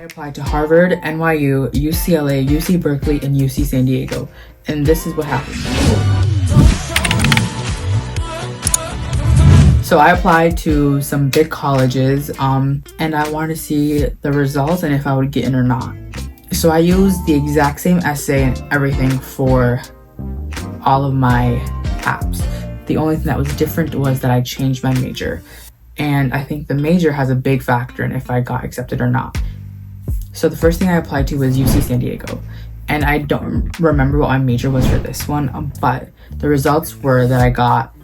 applied to Harvard, NYU, UCLA, UC Berkeley, and UC San Diego. And this is what happened. So I applied to some big colleges, and I wanted to see the results and if I would get in or not. So I used the exact same essay and everything for all of my apps. The only thing that was different was that I changed my major. And I think the major has a big factor in if I got accepted or not. So the first thing I applied to was UC San Diego. And I don't remember what my major was for this one, but the results were that I got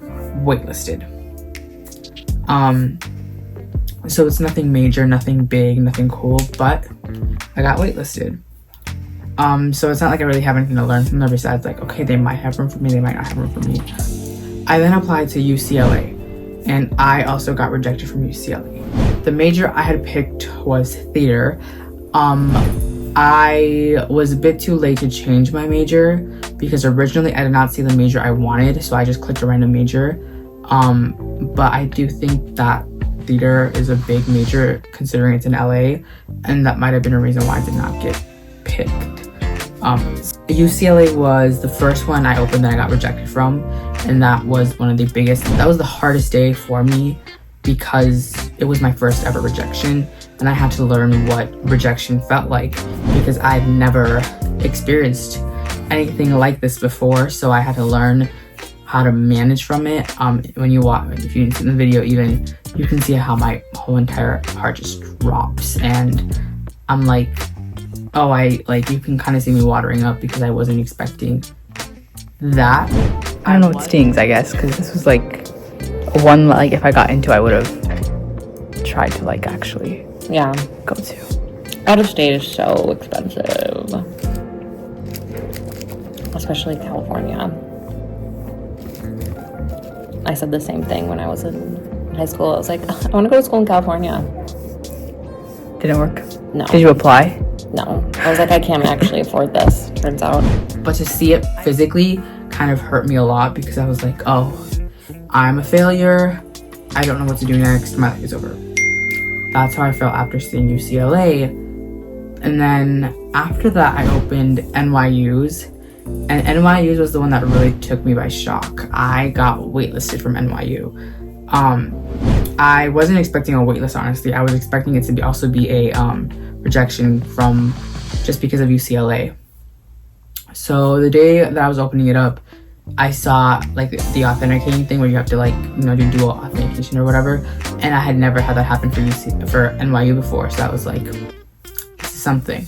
waitlisted. So it's nothing major, nothing big, nothing cool, but I got waitlisted. So it's not like I really have anything to learn from them besides like, okay, they might have room for me, they might not have room for me. I then applied to UCLA, and I also got rejected from UCLA. The major I had picked was theater. I was a bit too late to change my major because originally I did not see the major I wanted, so I just clicked a random major. But I do think that theater is a big major considering it's in LA, and that might have been a reason why I did not get picked. UCLA was the first one I opened that I got rejected from, and that was that was the hardest day for me because it was my first ever rejection, and I had to learn what rejection felt like because I'd never experienced anything like this before, so I had to learn how to manage from it. When you watch, if you see the video even, you can see how my whole entire heart just drops, and I'm like, oh, you can kind of see me watering up because I wasn't expecting that. I don't know, it stings, I guess, because this was like one, like if I got into, I would have tried to like actually go to. Out of state is so expensive, especially California. I said the same thing when I was in high school. I was like, I want to go to school in California. Didn't work? No. Did you apply? No. I was like, I can't actually afford this, turns out. But to see it physically kind of hurt me a lot because I was like, oh, I'm a failure. I don't know what to do next. My life is over. That's how I felt after seeing UCLA. And then after that, I opened NYU's. And NYU was the one that really took me by shock. I got waitlisted from NYU. I wasn't expecting a waitlist, honestly. I was expecting it to also be a rejection from just because of UCLA. So the day that I was opening it up, I saw like the authenticating thing where you have to like, do dual authentication or whatever. And I had never had that happen for NYU before. So that was like, this is something.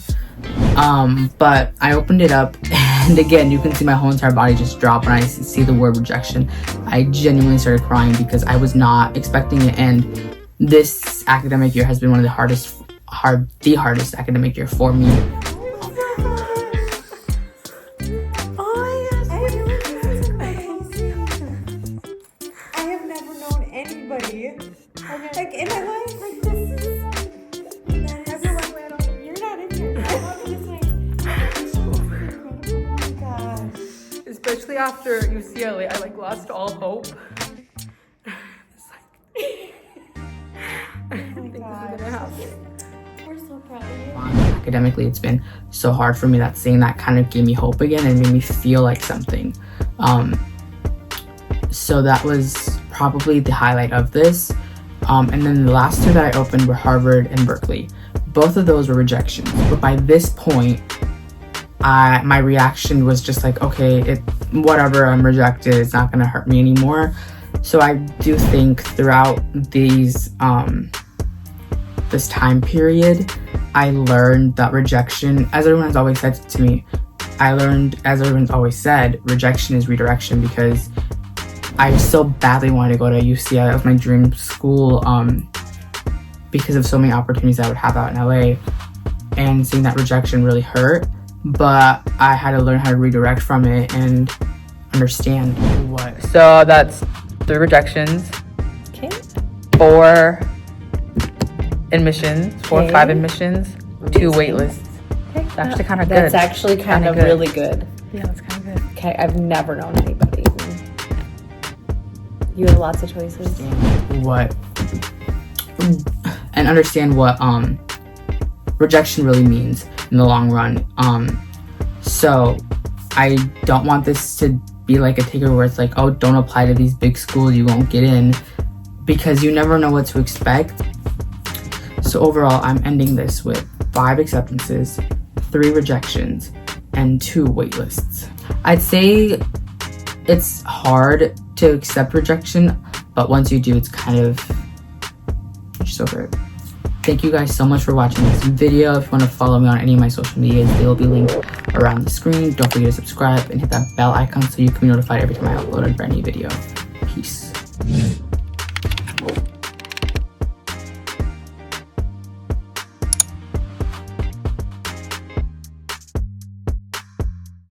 But I opened it up, and again, you can see my whole entire body just drop when I see the word rejection. I genuinely started crying because I was not expecting it, and this academic year has been one of the hardest academic year for me. I have never known anybody like in my life like this is you're not in here. Oh my gosh. Especially after UCLA, I like lost all hope. It's like, I didn't think this was gonna happen. We're so proud of you. Academically, it's been so hard for me that seeing that kind of gave me hope again and made me feel like something. So that was probably the highlight of this. And then the last two that I opened were Harvard and Berkeley. Both of those were rejections. But by this point, my reaction was just like, okay, whatever, I'm rejected. It's not gonna hurt me anymore. So I do think throughout this time period, I learned that rejection, as everyone's always said to me, rejection is redirection, because I so badly wanted to go to UCLA. That was my dream school because of so many opportunities I would have out in LA, and seeing that rejection really hurt. But I had to learn how to redirect from it and understand what. So that's 3 rejections. Okay. 4 admissions, 4 or 5 admissions, 2 waitlists. Okay. It's actually kind of good. That's actually kind of really good. Yeah, that's kind of good. Okay, I've never known anybody. You have lots of choices. And understand what rejection really means in the long run. So I don't want this to be like a takeaway where it's like, oh, don't apply to these big schools, you won't get in, because you never know what to expect. So overall, I'm ending this with 5 acceptances, 3 rejections, and 2 waitlists. I'd say it's hard to accept rejection, but once you do, it's kind of just over it. Thank you guys so much for watching this video. If you want to follow me on any of my social medias, they will be linked around the screen. Don't forget to subscribe and hit that bell icon so you can be notified every time I upload a brand new video. Peace.